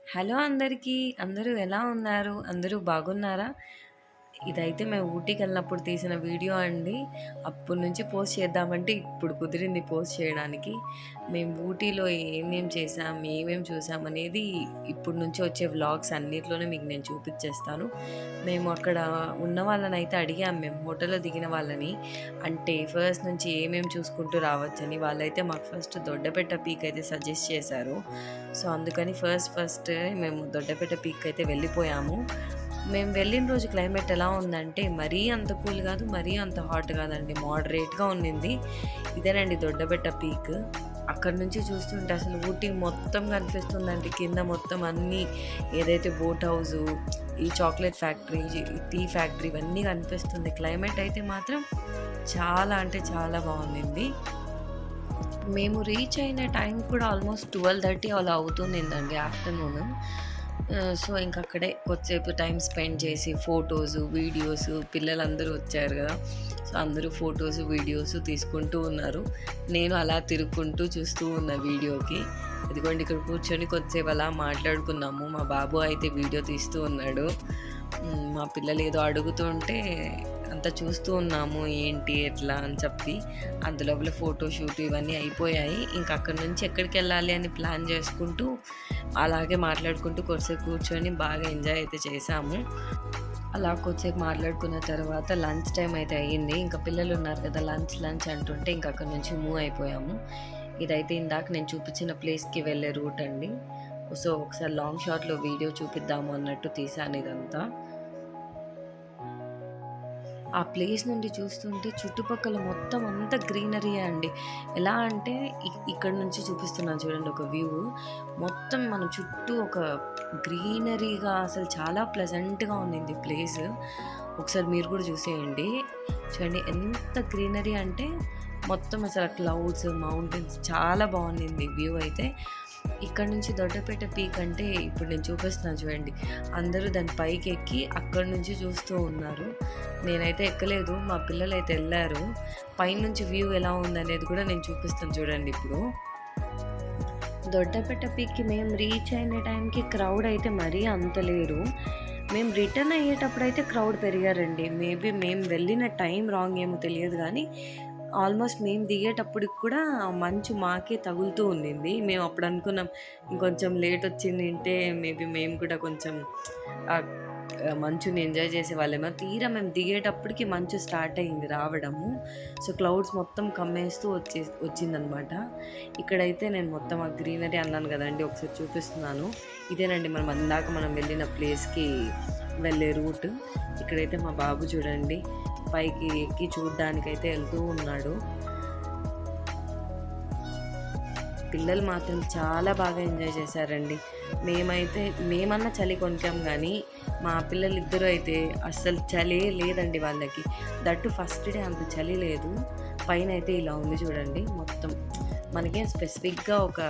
Hello అందరికీ. అందరూ ఎలా ఉన్నారు? అందరూ బాగున్నారా? ఇదైతే మేము ఊటీకెళ్ళినప్పుడు తీసిన వీడియో అండి. అప్పటి నుంచి పోస్ట్ చేద్దామంటే ఇప్పుడు కుదిరింది పోస్ట్ చేయడానికి. మేము ఊటీలో ఏమేం చేసాం, ఏమేం చూసాం అనేది ఇప్పటి నుంచి వచ్చే వ్లాగ్స్ అన్నిట్లోనే మీకు నేను చూపిచ్చేస్తాను. మేము అక్కడ ఉన్న వాళ్ళనైతే అడిగాం, మేము హోటల్‌లో దిగిన వాళ్ళని. అంటే ఫస్ట్ నుంచి ఏమేం చూసుకుంటూ రావచ్చని. వాళ్ళైతే మాకు ఫస్ట్ దొడ్డబెట్ట పీక్ అయితే సజెస్ట్ చేశారు. సో, అందుకని ఫస్ట్ మేము దొడ్డబెట్ట పీక్ అయితే వెళ్ళిపోయాము. మేము వెళ్ళిన రోజు క్లైమేట్ ఎలా ఉందంటే, మరీ అంత కూల్ కాదు, మరీ అంత హాట్ కాదండి. మోడరేట్‌గా ఉండింది. ఇదేనండి దొడ్డబెట్ట పీక్. అక్కడి నుంచి చూస్తుంటే అసలు ఊటీ మొత్తం కనిపిస్తుందండి. కింద మొత్తం అన్నీ ఏదైతే బోట్ హౌసు, ఈ చాక్లెట్ ఫ్యాక్టరీ, ఈ టీ ఫ్యాక్టరీ ఇవన్నీ కనిపిస్తుంది. క్లైమేట్ అయితే మాత్రం చాలా అంటే చాలా బాగుండింది. మేము రీచ్ అయిన టైం కూడా ఆల్మోస్ట్ 12:30 అలా అవుతుండిందండి ఆఫ్టర్‌నూన్. సో, ఇంకక్కడే కొద్దిసేపు టైం స్పెండ్ చేసి ఫోటోసు, వీడియోసు పిల్లలందరూ వచ్చారు గదా! సో, అందరూ ఫోటోసు, వీడియోసు తీసుకుంటూ ఉన్నారు. నేను అలా తిరుక్కుంటూ చూస్తూ ఉన్న వీడియోకి. ఇదిగోండి ఇక్కడ కూర్చొని కొద్దిసేపు అలా మాట్లాడుకున్నాము. మా బాబు అయితే వీడియో తీస్తూ ఉన్నాడు. మా పిల్లలు ఏదో అడుగుతుంటే అంతా చూస్తూ ఉన్నాము. ఏంటి, ఎట్లా అని చెప్పి. అందులోపల ఫోటోషూట్ ఇవన్నీ అయిపోయాయి. ఇంక అక్కడి నుంచి ఎక్కడికెళ్ళాలి అని ప్లాన్ చేసుకుంటూ, అలాగే మాట్లాడుకుంటూ కొద్దిసేపు కూర్చొని బాగా ఎంజాయ్ అయితే చేశాము. అలా కొద్దిసేపు మాట్లాడుకున్న తర్వాత లంచ్ టైం అయితే అయ్యింది. ఇంకా పిల్లలు ఉన్నారు కదా, లంచ్ అంటుంటే ఇంక అక్కడి నుంచి మూవ్ అయిపోయాము. ఇదైతే ఇందాక నేను చూపించిన ప్లేస్‌కి వెళ్ళే రూట్ అండి. సో, ఒకసారి లాంగ్ షాట్‌లో వీడియో చూపిద్దాము అన్నట్టు తీశాను ఇదంతా. ఆ ప్లేస్ నుండి చూస్తుంటే చుట్టుపక్కల మొత్తం అంతా గ్రీనరీయే అండి. ఎలా అంటే ఇక్కడ నుంచి చూపిస్తున్నాను చూడండి ఒక వ్యూ. మొత్తం మన చుట్టూ ఒక గ్రీనరీగా అసలు చాలా ప్లెజెంట్‌గా ఉండింది ప్లేస్. ఒకసారి మీరు కూడా చూసేయండి. చూడండి ఎంత గ్రీనరీ అంటే మొత్తం అసలు క్లౌడ్స్, మౌంటైన్స్ చాలా బాగుండింది వ్యూ అయితే. ఇక్కడ నుంచి దొడ్డపేట పీక్ అంటే ఇప్పుడు నేను చూపిస్తున్నాను చూడండి. అందరూ దాని పైకి ఎక్కి అక్కడి నుంచి చూస్తూ ఉన్నారు. నేనైతే ఎక్కలేదు. మా పిల్లలైతే ఎళ్లారు. పైనుంచి వ్యూ ఎలా ఉందనేది కూడా నేను చూపిస్తాను చూడండి ఇప్పుడు. దొడ్డపేట పీక్‌కి మేము రీచ్ అయిన టైంకి క్రౌడ్ అయితే మరీ అంత లేరు. మేము రిటర్న్ అయ్యేటప్పుడైతే క్రౌడ్ పెరిగారండి. మేబీ మేము వెళ్ళిన టైం రాంగ్ ఏమో తెలియదు గానీ, ఆల్మోస్ట్ మేము దిగేటప్పటికి కూడా మంచు మాకే తగులుతూ ఉండింది. మేము అప్పుడు అనుకున్నాం ఇంకొంచెం లేట్ వచ్చిండింటే మేబీ మేము కూడా కొంచెం ఆహ్, మంచుని ఎంజాయ్ చేసేవాళ్ళేమో. తీరా మేము దిగేటప్పటికి మంచు స్టార్ట్ అయింది రావడము. సో, క్లౌడ్స్ మొత్తం కమ్మేస్తూ వచ్చిందనమాట. ఇక్కడైతే నేను మొత్తం ఆ గ్రీనరీ అన్నాను కదండీ! ఒకసారి చూపిస్తున్నాను. ఇదేనండి మనం వెళ్ళిన ప్లేస్‌కి వెళ్ళే రూట్. ఇక్కడైతే మా బాబు చూడండి పైకి ఎక్కి చూడ్డానికైతే వెళ్తూ ఉన్నాడు. పిల్లలు మాత్రం చాలా బాగా ఎంజాయ్ చేశారండి. మేమన్నా చలి కొనికాం గానీ, మా పిల్లలిద్దరూ అయితే అస్సలు చలే లేదండి వాళ్ళకి. దట్టు ఫస్ట్ డే అంత చలి లేదు. పైనైతే ఇలా ఉంది చూడండి మొత్తం. మనకేం స్పెసిఫిక్‌గా ఒక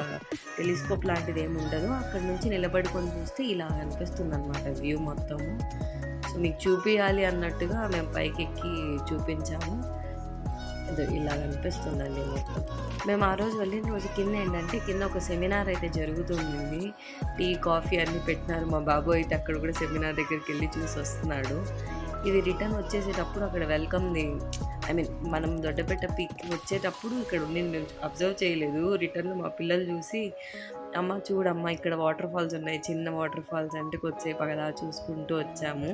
టెలిస్కోప్ లాంటిది ఏమి ఉండదు. అక్కడి నుంచి నిలబడుకొని చూస్తే ఇలా కనిపిస్తుందనమాట వ్యూ మొత్తము. సో, మీకు చూపియాలి అన్నట్టుగా మేము పైకెక్కి చూపించాము. ఇలా కనిపిస్తుందండి మొత్తం. మేము ఆ రోజు వెళ్ళిన రోజు కిందేంటంటే, కింద ఒక సెమినార్ అయితే జరుగుతుండింది. టీ, కాఫీ అన్నీ పెట్టినారు. మా బాబు అయితే అక్కడ కూడా సెమినార్ దగ్గరికెళ్ళి చూసొస్తున్నాడు. ఇది రిటర్న్ వచ్చేసేటప్పుడు అక్కడ వెల్కమ్‌ది మనం దొడ్డబెట్ట పీక్‌కి వచ్చేటప్పుడు ఇక్కడ ఉండింది. మేము అబ్జర్వ్ చేయలేదు. రిటర్న్‌లో మా పిల్లలు చూసి, "అమ్మ చూడమ్మా ఇక్కడ వాటర్ ఫాల్స్ ఉన్నాయి. చిన్న వాటర్ ఫాల్స్" అంటే కొద్దిసేపు అలా చూసుకుంటూ వచ్చాము.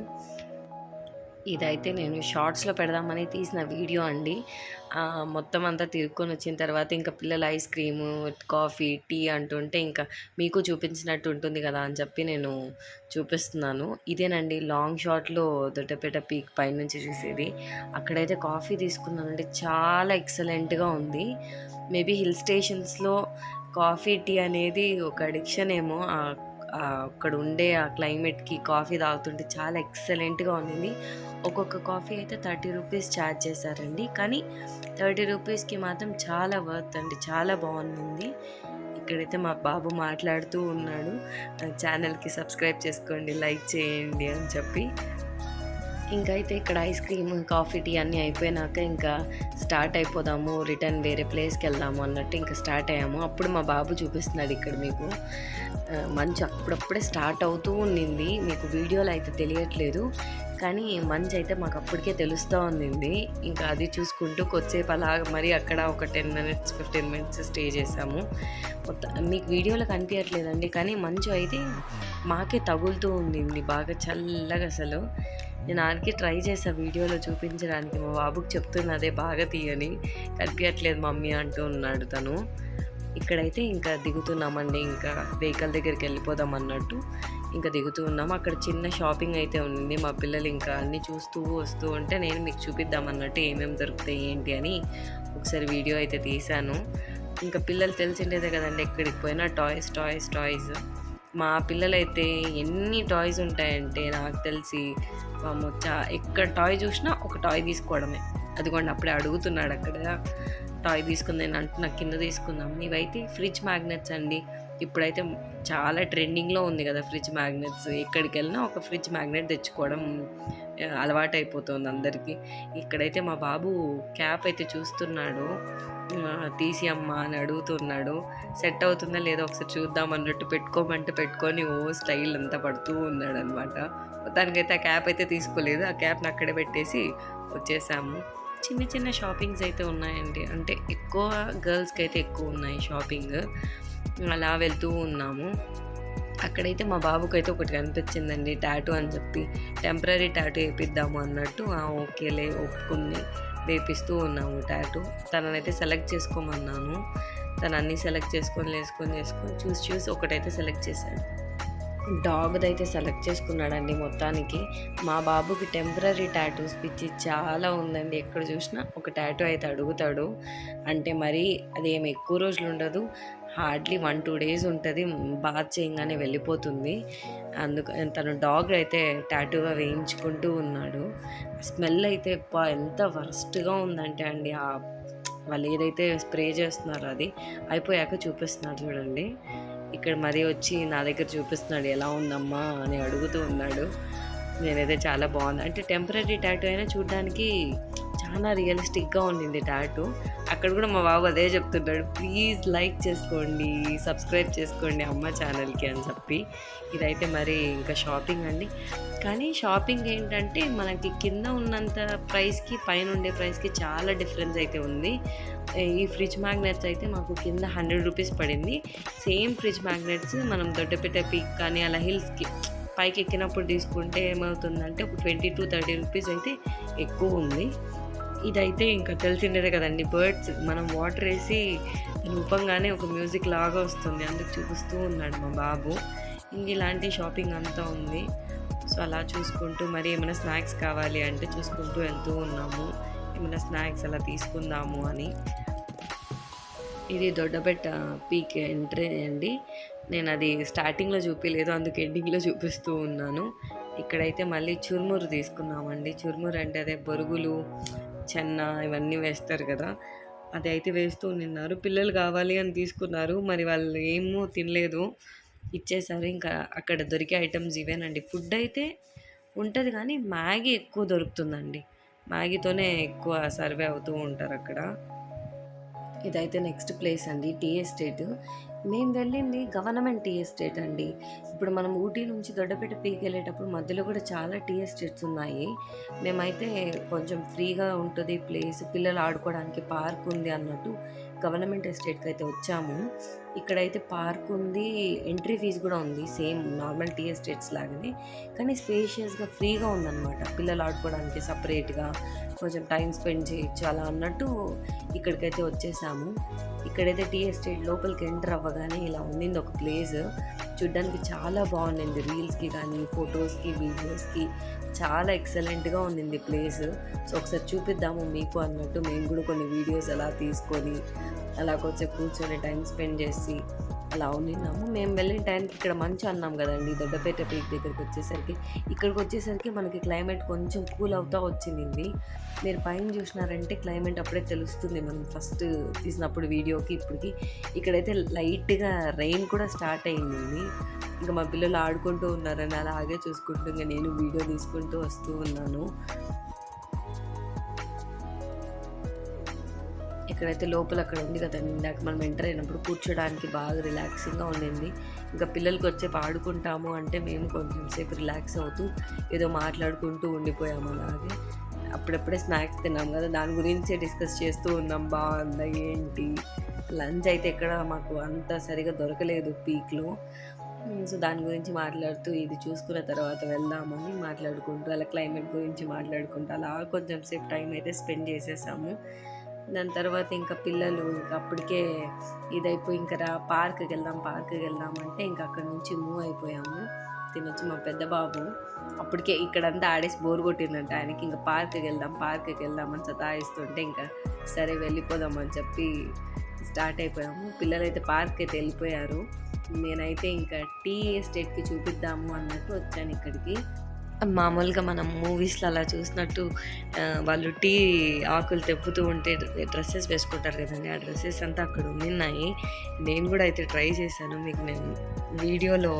ఇదైతే నేను షార్ట్స్‌లో పెడదామని తీసిన వీడియో అండి. మొత్తం అంతా తిరుక్కొని వచ్చిన తర్వాత ఇంకా పిల్లలు ఐస్ క్రీము, కాఫీ, టీ అంటుంటే ఇంకా మీకు చూపించినట్టు ఉంటుంది కదా అని చెప్పి నేను చూపిస్తున్నాను. ఇదేనండి లాంగ్ షాట్‌లో దొడ్డపేట పీక్ పైనుంచి చూసేది. అక్కడైతే కాఫీ తీసుకున్నానండి. చాలా ఎక్సలెంట్‌గా ఉంది. మేబీ హిల్ స్టేషన్స్‌లో కాఫీ, టీ అనేది ఒక అడిక్షన్ ఏమో. అక్కడ ఉండే ఆ క్లైమేట్‌కి కాఫీ తాగుతుంటే చాలా ఎక్సలెంట్‌గా ఉండింది. ఒక్కొక్క కాఫీ అయితే 30 రూపీస్ ఛార్జ్ చేశారండి. కానీ 30 రూపీస్‌కి మాత్రం చాలా వర్త్ అండి. చాలా బాగుంది. ఇక్కడైతే మా బాబు మాట్లాడుతూ ఉన్నాడు. ఛానల్‌కి సబ్స్క్రైబ్ చేసుకోండి, లైక్ చేయండి అని చెప్పి. ఇంకా అయితే ఇక్కడ ఐస్ క్రీమ్, కాఫీ, టీ అన్నీ అయిపోయినాక ఇంకా స్టార్ట్ అయిపోదాము, రిటర్న్ వేరే ప్లేస్‌కి వెళ్దాము అన్నట్టు ఇంకా స్టార్ట్ అయ్యాము. అప్పుడు మా బాబు చూపిస్తున్నాడు ఇక్కడ మీకు. మంచు అప్పుడప్పుడే స్టార్ట్ అవుతూ ఉండింది. మీకు వీడియోలో అయితే తెలియట్లేదు. కానీ మంచు అయితే మాకు అప్పటికే తెలుస్తూ ఉండింది. ఇంకా అది చూసుకుంటూ కొద్దిసేపు అలాగ మరి అక్కడ ఒక 10 మినిట్స్, 15 మినిట్స్ స్టే చేసాము. మీకు వీడియోలో కనిపించట్లేదండి, కానీ మంచు అయితే మాకే తగులుతూ ఉండింది బాగా చల్లగా అసలు. నేను ఆడికి ట్రై చేసా వీడియోలో చూపించడానికి, మా బాబుకి చెప్తున్నా అదే బాగా తీయని, కనిపించట్లేదు మమ్మీ అంటూ ఉన్నాడు తను. ఇక్కడైతే ఇంకా దిగుతున్నామండి, ఇంకా వెహికల్ దగ్గరికి వెళ్ళిపోదాం అన్నట్టు ఇంకా దిగుతూ ఉన్నాము. అక్కడ చిన్న షాపింగ్ అయితే ఉంది. మా పిల్లలు ఇంకా అన్నీ చూస్తూ వస్తూ ఉంటే నేను మీకు చూపిద్దాం అన్నట్టు ఏమేమి దొరుకుతాయి ఏంటి అని ఒకసారి వీడియో అయితే తీశాను. ఇంకా పిల్లలు తెలిసిండేదే కదండి, ఎక్కడికి పోయినా టాయ్స్ టాయ్స్ టాయ్స్. మా పిల్లలైతే ఎన్ని టాయ్స్ ఉంటాయంటే నాకు తెలిసి ఎక్కడ టాయ్ చూసినా ఒక టాయ్ తీసుకోవడమే. అదిగోండి అప్పుడే అడుగుతున్నాడు అక్కడ టాయ్ తీసుకుంది, నేను అంటున్నా కింద తీసుకుందాం. ఇవైతే ఫ్రిడ్జ్ మ్యాగ్నెట్స్ అండి. ఇప్పుడైతే చాలా ట్రెండింగ్లో ఉంది కదా ఫ్రిడ్జ్ మ్యాగ్నెట్స్. ఎక్కడికి వెళ్ళినా ఒక ఫ్రిడ్జ్ మ్యాగ్నెట్ తెచ్చుకోవడం అలవాటు అయిపోతుంది అందరికీ. ఇక్కడైతే మా బాబు క్యాప్ అయితే చూస్తున్నాడు, తీసి అమ్మా అని అడుగుతున్నాడు. సెట్ అవుతుందా లేదో ఒకసారి చూద్దాం అన్నట్టు పెట్టుకోమంటే పెట్టుకొని స్టైల్ అంతా పడుతూ ఉన్నాడు అనమాట. మొత్తానికైతే ఆ క్యాప్ అయితే తీసుకోలేదు. ఆ క్యాప్ని అక్కడే పెట్టేసి వచ్చేసాము. చిన్న చిన్న షాపింగ్స్ అయితే ఉన్నాయండి, అంటే ఎక్కువ గర్ల్స్కి అయితే ఎక్కువ ఉన్నాయి షాపింగ్. అలా వెళ్తూ ఉన్నాము. అక్కడైతే మా బాబుకి అయితే ఒకటి కనిపించిందండి, టాటూ అని చెప్పి. టెంపరీ టాటూ వేపిద్దాము అన్నట్టు ఓకేలే ఒప్పుకుని వేపిస్తూ ఉన్నాము టాటూ. తననైతే సెలెక్ట్ చేసుకోమన్నాను. తను అన్నీ సెలెక్ట్ చేసుకొని చూసి ఒకటైతే సెలెక్ట్ చేశాడు. డాగ్ది అయితే సెలెక్ట్ చేసుకున్నాడండి మొత్తానికి. మా బాబుకి టెంపరీ టాటూస్ పిచ్చి చాలా ఉందండి. ఎక్కడ చూసినా ఒక టాటూ అయితే అడుగుతాడు. అంటే మరి అదేమి ఎక్కువ రోజులు ఉండదు, హార్డ్లీ 1-2 డేస్ ఉంటుంది, బాత్ చేయగానే వెళ్ళిపోతుంది. తను డాగ్ అయితే టాటూగా వేయించుకుంటూ ఉన్నాడు. స్మెల్ అయితే ఎంత వర్స్ట్గా ఉందంటే అండి, వాళ్ళు ఏదైతే స్ప్రే చేస్తున్నారో అది అయిపోయాక చూపిస్తున్నారు చూడండి. ఇక్కడ మరీ వచ్చి నా దగ్గర చూపిస్తున్నాడు, ఎలా ఉందమ్మా అని అడుగుతూ ఉన్నాడు. నేనైతే చాలా బాగుంది, అంటే టెంపరీ టాటూ అయినా చూడడానికి చాలా రియలిస్టిక్గా ఉండింది టాటూ. అక్కడ కూడా మా బాబు అదే చెప్తున్నాడు, ప్లీజ్ లైక్ చేసుకోండి, సబ్స్క్రైబ్ చేసుకోండి అమ్మ ఛానల్కి అని చెప్పి. ఇదైతే మరి ఇంకా షాపింగ్ అండి. కానీ షాపింగ్ ఏంటంటే మనకి కింద ఉన్నంత ప్రైస్కి పైన ఉండే ప్రైస్కి చాలా డిఫరెన్స్ అయితే ఉంది. ఈ ఫ్రిడ్జ్ మ్యాగ్నెట్స్ అయితే మాకు కింద 100 రూపీస్ పడింది. సేమ్ ఫ్రిడ్జ్ మ్యాగ్నెట్స్ మనం దొడ్డపేట పీక్ కానీ అలా హిల్స్కి పైకి ఎక్కినప్పుడు తీసుకుంటే ఏమవుతుందంటే ఒక 20-30 రూపీస్ అయితే ఎక్కువ ఉంది. ఇదైతే ఇంకా తెలిసిండేదే కదండి, బర్డ్స్ మనం వాటర్ వేసి రూపంగానే ఒక మ్యూజిక్ లాగా వస్తుంది, అందుకు చూపిస్తూ ఉన్నాడు మా బాబు. ఇంక ఇలాంటి షాపింగ్ అంతా ఉంది. సో అలా చూసుకుంటూ మరి ఏమైనా స్నాక్స్ కావాలి అంటే చూసుకుంటూ వెళ్తూ ఉన్నాము, ఏమైనా స్నాక్స్ అలా తీసుకుందాము అని. ఇది దొడ్డబెట్ట పీక్ ఎంట్రీ అండి. నేను అది స్టార్టింగ్లో చూపించలేదు, అందుకు ఎండింగ్లో చూపిస్తూ ఉన్నాను. ఇక్కడైతే మళ్ళీ చురుమురు తీసుకున్నామండి. చురుమురు అంటే అదే బొరుగులు, చెన్న ఇవన్నీ వేస్తారు కదా, అది అయితే వేస్తూ నిన్నారు. పిల్లలు కావాలి అని తీసుకున్నారు, మరి వాళ్ళు ఏమో తినలేదు, ఇచ్చేసారు. ఇంకా అక్కడ దొరికే ఐటమ్స్ ఇవేనండి. ఫుడ్ అయితే ఉంటుంది కానీ మ్యాగీ ఎక్కువ దొరుకుతుందండి, మ్యాగీతోనే ఎక్కువ సర్వే అవుతూ ఉంటారు అక్కడ. ఇదైతే నెక్స్ట్ ప్లేస్ అండి, టీ ఎస్టేట్. మేము వెళ్ళింది గవర్నమెంట్ టీ ఎస్టేట్ అండి. ఇప్పుడు మనం ఊటీ నుంచి దొడ్డపేట పీకి వెళ్ళేటప్పుడు మధ్యలో కూడా చాలా టీ ఎస్టేట్స్ ఉన్నాయి. మేమైతే కొంచెం ఫ్రీగా ఉంటుంది ప్లేస్, పిల్లలు ఆడుకోవడానికి పార్క్ ఉంది అన్నట్టు గవర్నమెంట్ ఎస్టేట్కి అయితే వచ్చాము. ఇక్కడైతే పార్క్ ఉంది, ఎంట్రీ ఫీజు కూడా ఉంది, సేమ్ నార్మల్ టీ ఎస్టేట్స్ లాగానే, కానీ స్పేషియస్గా ఫ్రీగా ఉందన్నమాట. పిల్లలు ఆడుకోవడానికి సపరేట్గా కొంచెం టైం స్పెండ్ చేయొచ్చు అలా అన్నట్టు ఇక్కడికైతే వచ్చేసాము. ఇక్కడైతే టీ ఎస్టేట్ లోపలికి ఎంటర్ అవ్వగానే ఇలా ఉండింది ఒక ప్లేస్. చూడ్డానికి చాలా బాగుండింది, రీల్స్కి కానీ ఫొటోస్కి వీడియోస్కి చాలా ఎక్సలెంట్గా ఉండింది ప్లేస్. సో ఒకసారి చూపిద్దాము మీకు అన్నట్టు మేము కూడా కొన్ని వీడియోస్ అలా తీసుకొని అలా కొంచెం కూర్చొని టైం స్పెండ్ చేసి అలా ఉన్నిన్నాము. మేము వెళ్ళిన టైంకి ఇక్కడ మంచు అన్నాం గదండీ! దొడ్డపేట పీక్ ఇక్కడికొచ్చేసరికి మనకి క్లైమేట్ కొంచెం కూల్ అవుతా వచ్చింది. మీరు పైన చూసినారంటే క్లైమేట్ అప్పుడే తెలుస్తుంది. మనం ఫస్ట్ తీసినప్పుడు వీడియోకి ఇప్పటికి. ఇక్కడైతే లైట్‌గా రెయిన్ కూడా స్టార్ట్ అయింది. ఇంక మా పిల్లలు ఆడుకుంటూ ఉన్నారని అలాగే చూసుకుంటూ ఇంక నేను వీడియో తీసుకుంటూ వస్తూ ఉన్నాను. ఇక్కడైతే లోపల అక్కడ ఉంది కదండి, ఇందాక మనం ఎంటర్ అయినప్పుడు కూర్చోడానికి బాగా రిలాక్సింగ్గా ఉండింది. ఇంకా పిల్లలకి వచ్చేపు ఆడుకుంటాము అంటే మేము కొంచెం సేపు రిలాక్స్ అవుతూ ఏదో మాట్లాడుకుంటూ ఉండిపోయాము అలాగే. అప్పుడప్పుడే స్నాక్స్ తిన్నాం కదా, దాని గురించే డిస్కస్ చేస్తూ ఉన్నాం. బాగుందా ఏంటి, లంచ్ అయితే ఎక్కడ మాకు అంత సరిగా దొరకలేదు పీక్లో. సో దాని గురించి మాట్లాడుతూ ఇది చూసుకున్న తర్వాత వెళ్దామని మాట్లాడుకుంటూ అలా క్లైమేట్ గురించి మాట్లాడుకుంటూ అలా కొంచెం సేపు టైం అయితే స్పెండ్ చేసేసాము. దాని తర్వాత ఇంకా పిల్లలు ఇంకా అప్పటికే ఇదైపోయి ఇంకా పార్క్కి వెళ్దాం అంటే ఇంకా అక్కడి నుంచి మూవ్ అయిపోయాము. తినొచ్చి మా పెద్ద బాబు అప్పటికే ఇక్కడంతా ఆడేసి బోర్ కొట్టిందంట ఆయనకి. ఇంకా పార్క్కి వెళ్దామని సతాయిస్తుంటే ఇంకా సరే వెళ్ళిపోదాం అని చెప్పి స్టార్ట్ అయిపోయాము. పిల్లలైతే పార్క్ అయితే వెళ్ళిపోయారు. నేనైతే ఇంకా టీ ఎస్టేట్కి చూపిద్దాము అన్నట్టు వచ్చాను ఇక్కడికి. మామూలుగా మనం మూవీస్‌లో అలా చూసినట్టు వాళ్ళు టీ ఆకులు తెంపుతూ ఉంటే డ్రెసెస్ వేసుకుంటారు కదండీ! ఆ డ్రెసెస్ అంతా అక్కడ ఉండిన్నాయి. నేను కూడా అయితే ట్రై చేశాను. మీకు నేను వీడియోలో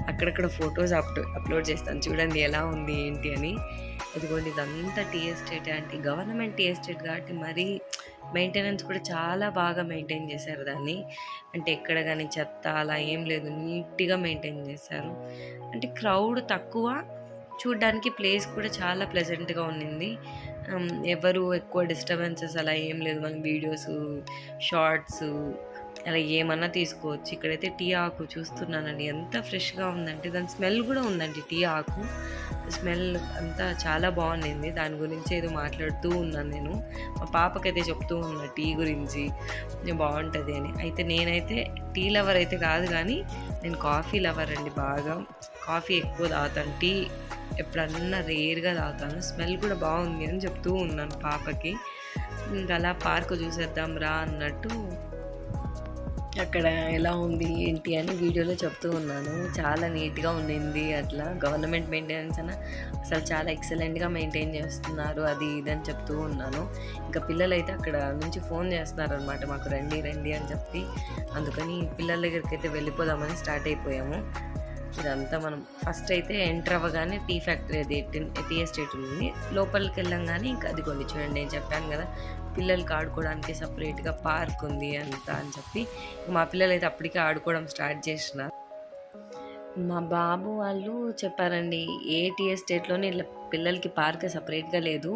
అక్కడక్కడ ఫోటోస్ అప్లోడ్ చేస్తాను. చూడండి ఎలా ఉంది ఏంటి అని. ఇదిగోండి ఇదంతా టీ ఎస్టేటే అండి. గవర్నమెంట్ టీ ఎస్టేట్ కాబట్టి మరీ మెయింటెనెన్స్ కూడా చాలా బాగా మెయింటైన్ చేశారు దాన్ని. అంటే ఎక్కడ గాని చెత్త అలా ఏం లేదు. నీట్‌గా మెయింటైన్ చేశారు. అంటే క్రౌడ్ తక్కువ, చూడ్డానికి ప్లేస్ కూడా చాలా ప్లెజెంట్‌గా ఉండింది. ఎవరు ఎక్కువ డిస్టర్బెన్సెస్ అలా ఏం లేదు. మనం వీడియోసు, షార్ట్సు అలా ఏమన్నా తీసుకోవచ్చు. ఇక్కడైతే టీ ఆకు చూస్తున్నానండి. ఎంత ఫ్రెష్‌గా ఉందంటే దాని స్మెల్ కూడా ఉందండి టీ ఆకు. స్మెల్ అంతా చాలా బాగుండింది. దాని గురించి ఏదో మాట్లాడుతూ ఉన్నాను నేను. మా పాపకైతే చెప్తూ ఉన్నా టీ గురించి బాగుంటుంది అని. అయితే నేనైతే టీ లవర్ అయితే కాదు కానీ నేను కాఫీ లవర్ అండి బాగా. కాఫీ ఎక్కువ తాగుతాను. టీ ఎప్పుడన్నా రేర్‌గా తాగుతాను. స్మెల్ కూడా బాగుంది అని చెప్తూ ఉన్నాను పాపకి. ఇంక అలా పార్క్ చూసేద్దాం రా అన్నట్టు అక్కడ ఎలా ఉంది ఏంటి అని వీడియోలో చెప్తూ ఉన్నాను. చాలా నీట్‌గా ఉండింది. అట్లా గవర్నమెంట్ మెయింటెనెన్స్ అసలు చాలా ఎక్సలెంట్‌గా మెయింటైన్ చేస్తున్నారు. అది ఇది అని చెప్తూ ఉన్నాను. ఇంకా పిల్లలైతే అక్కడ నుంచి ఫోన్ చేస్తున్నారనమాట మాకు రండి రండి అని చెప్పి. అందుకని పిల్లల దగ్గరికైతే వెళ్ళిపోదామని స్టార్ట్ అయిపోయాము. ఇదంతా మనం ఫస్ట్ అయితే ఎంటర్ అవ్వగానే టీ ఫ్యాక్టరీ అది టీ ఎస్టేట్ ఉంది. లోపలికి వెళ్ళంగానే ఇంకా అదిగోండి చూడండి, నేను చెప్పాను కదా పిల్లలకి ఆడుకోవడానికి సపరేట్‌గా పార్క్ ఉంది అంతా అని చెప్పి. మా పిల్లలైతే అప్పటికే ఆడుకోవడం స్టార్ట్ చేసినారు. మా బాబు వాళ్ళు చెప్పారండి, ఏ టీ ఎస్టేట్‌లోని ఇట్లా పిల్లలకి పార్క్ సెపరేట్‌గా లేదు.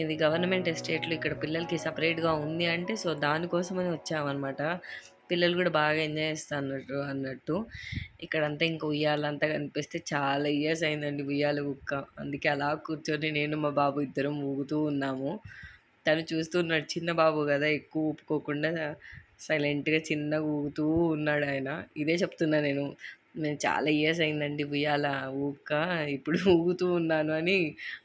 ఇది గవర్నమెంట్ ఎస్టేట్‌లో ఇక్కడ పిల్లలకి సెపరేట్‌గా ఉంది అంటే, సో దానికోసమని వచ్చామనమాట. పిల్లలు కూడా బాగా ఎంజాయ్ అన్నట్టు. ఇక్కడంతా ఇంక ఉయ్యాలంతా కనిపిస్తే చాలా ఇయర్స్ అయిందండి ఉయ్యాల ఊక్క. అందుకే అలా కూర్చొని నేను మా బాబు ఇద్దరం ఊగుతూ ఉన్నాము. తను చూస్తూ ఉన్నాడు. చిన్న బాబు గదా! ఎక్కువ ఊపుకోకుండా సైలెంట్‌గా చిన్నగా ఊగుతూ ఉన్నాడాయన. ఇదే చెప్తున్నా నేను. నేను చాలా ఇయర్స్ అయిందండి ఉయ్యాల ఊగక. ఇప్పుడు ఊగుతూ ఉన్నాను అని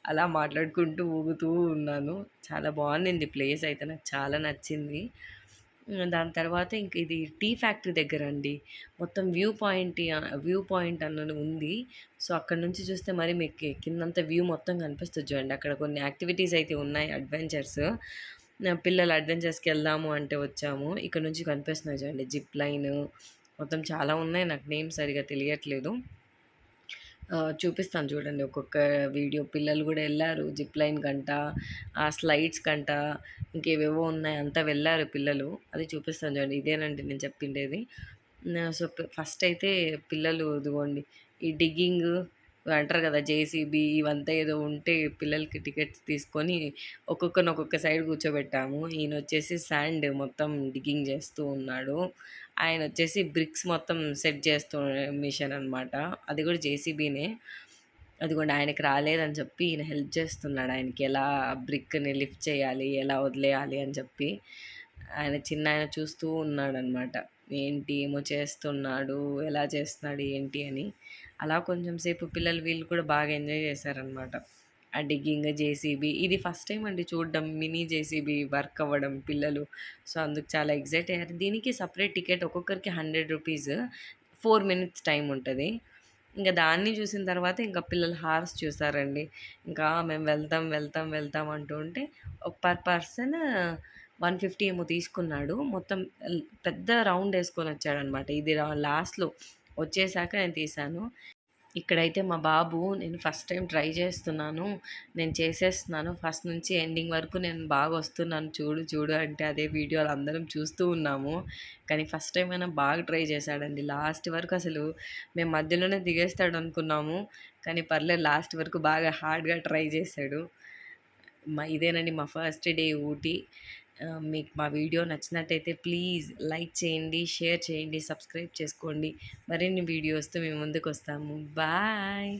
అలా మాట్లాడుకుంటూ ఊగుతూ ఉన్నాను. చాలా బాగుండింది ప్లేస్ అయితే నాకు చాలా నచ్చింది. దాని తర్వాత ఇంక ఇది టీ ఫ్యాక్టరీ దగ్గరండి. మొత్తం వ్యూ పాయింట్ అన్నది ఉంది. సో, అక్కడి నుంచి చూస్తే మరి మీకు కిందంతా వ్యూ మొత్తం కనిపిస్తది చూడండి. అక్కడ కొన్ని యాక్టివిటీస్ అయితే ఉన్నాయి అడ్వెంచర్స్. పిల్లలు అడ్వెంచర్స్‌కి వెళ్దాము అంటే వచ్చాము. ఇక్కడ నుంచి కనిపిస్తున్నాయి చూడండి జిప్ లైన్ మొత్తం చాలా ఉన్నాయి. నాకు నేమ్ సరిగ్గా తెలియట్లేదు. చూపిస్తాను చూడండి ఒక్కొక్క వీడియో. పిల్లలు కూడా ఎళ్లారు జిప్ లైన్ కంట, ఆ స్లైడ్స్ కంట, ఇంకేవేవో ఉన్నాయి అంతా వెళ్లారు పిల్లలు. అది చూపిస్తాను చూడండి. ఇదేనండి నేను చెప్పిండేది. సో, ఫస్ట్ అయితే పిల్లలు ఇదిగోండి ఈ డిగ్గింగు అంటారు కదా! జేసీబీ ఇవంతా ఏదో ఉంటే పిల్లలకి టికెట్స్ తీసుకొని ఒక్కొక్కరిని ఒక్కొక్క సైడ్ కూర్చోబెట్టాము. ఈయనొచ్చేసి శాండ్ మొత్తం డిగ్గింగ్ చేస్తూ ఉన్నాడు. ఆయనొచ్చేసి బ్రిక్స్ మొత్తం సెట్ చేస్తూ మిషన్ అనమాట. అది కూడా జేసీబీనే. అదిగోండి ఆయనకి రాలేదని చెప్పి ఈయన హెల్ప్ చేస్తున్నాడు. ఆయనకి ఎలా బ్రిక్‌ని లిఫ్ట్ చేయాలి, ఎలా వదిలేయాలి అని చెప్పి. ఆయన చిన్నాయన చూస్తూ ఉన్నాడనమాట. ఏంటి ఏమో చేస్తున్నాడు, ఎలా చేస్తున్నాడు ఏంటి అని. అలా కొంచెం సేపు పిల్లలు వీళ్ళు కూడా బాగా ఎంజాయ్ చేశారనమాట. ఆ డిగ్గింగ్, జేసీబీ ఇది ఫస్ట్ టైమ్ అండి చూడడం. మినీ జేసీబీ వర్క్ అవ్వడం పిల్లలు. సో, అందుకు చాలా ఎక్సైట్ అయ్యారు. దీనికి సెపరేట్ టికెట్ ఒక్కొక్కరికి రూ. 100 4 మినిట్స్ టైమ్ ఉంటది. ఇంక దాన్ని చూసిన తర్వాత ఇంకా పిల్లలు హార్స్ చూసారండి. ఇంకా మేము వెళ్తాం, వెళ్తాం, వెళ్తాం అంటూ ఉంటే పర్ పర్సన్ 150 ఏమో తీసుకున్నాడు. మొత్తం పెద్ద రౌండ్ యేసుకొనొచ్చాడనమాట. ఇది లాస్ట్‌లో వచ్చేసాక నేను తీశాను. ఇక్కడైతే మా బాబు నేను ఫస్ట్ టైమ్ ట్రై చేస్తున్నాను. నేను చేసేస్తున్నాను. ఫస్ట్ నుంచి ఎండింగ్ వరకు నేను బాగా వస్తున్నాను చూడు చూడు అంటే అదే వీడియోలు అందరం చూస్తూ ఉన్నాము. కానీ ఫస్ట్ టైమ్ అయినా బాగా ట్రై చేశాడండి. లాస్ట్ వరకు అసలు మేము మధ్యలోనే దిగేస్తాడనుకున్నాము. కానీ పర్లేదు లాస్ట్ వరకు బాగా హార్డ్‌గా ట్రై చేశాడు. ఇదేనండి మా ఫస్ట్ డే ఊటీ. మీకు మా వీడియో నచ్చినట్టయితే ప్లీజ్ లైక్ చేయండి, షేర్ చేయండి, సబ్స్క్రైబ్ చేసుకోండి. మరిన్ని వీడియోస్‌తో మేము ముందుకొస్తాము. బాయ్.